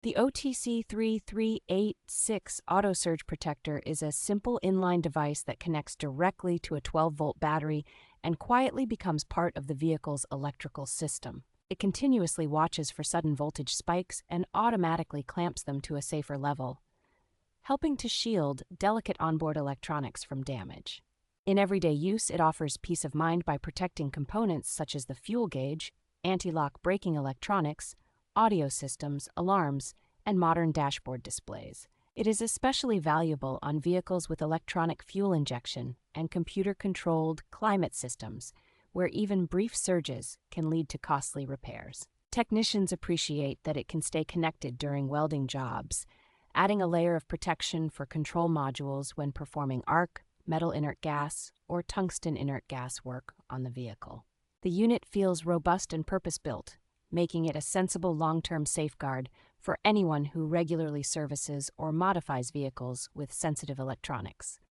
The OTC 3386 Auto Surge Protector is a simple inline device that connects directly to a 12-volt battery and quietly becomes part of the vehicle's electrical system. It continuously watches for sudden voltage spikes and automatically clamps them to a safer level, helping to shield delicate onboard electronics from damage. In everyday use, it offers peace of mind by protecting components such as the fuel gauge, anti-lock braking electronics, audio systems, alarms, and modern dashboard displays. It is especially valuable on vehicles with electronic fuel injection and computer-controlled climate systems, where even brief surges can lead to costly repairs. Technicians appreciate that it can stay connected during welding jobs, adding a layer of protection for control modules when performing arc, metal inert gas, or tungsten inert gas work on the vehicle. The unit feels robust and purpose-built, making it a sensible long-term safeguard for anyone who regularly services or modifies vehicles with sensitive electronics.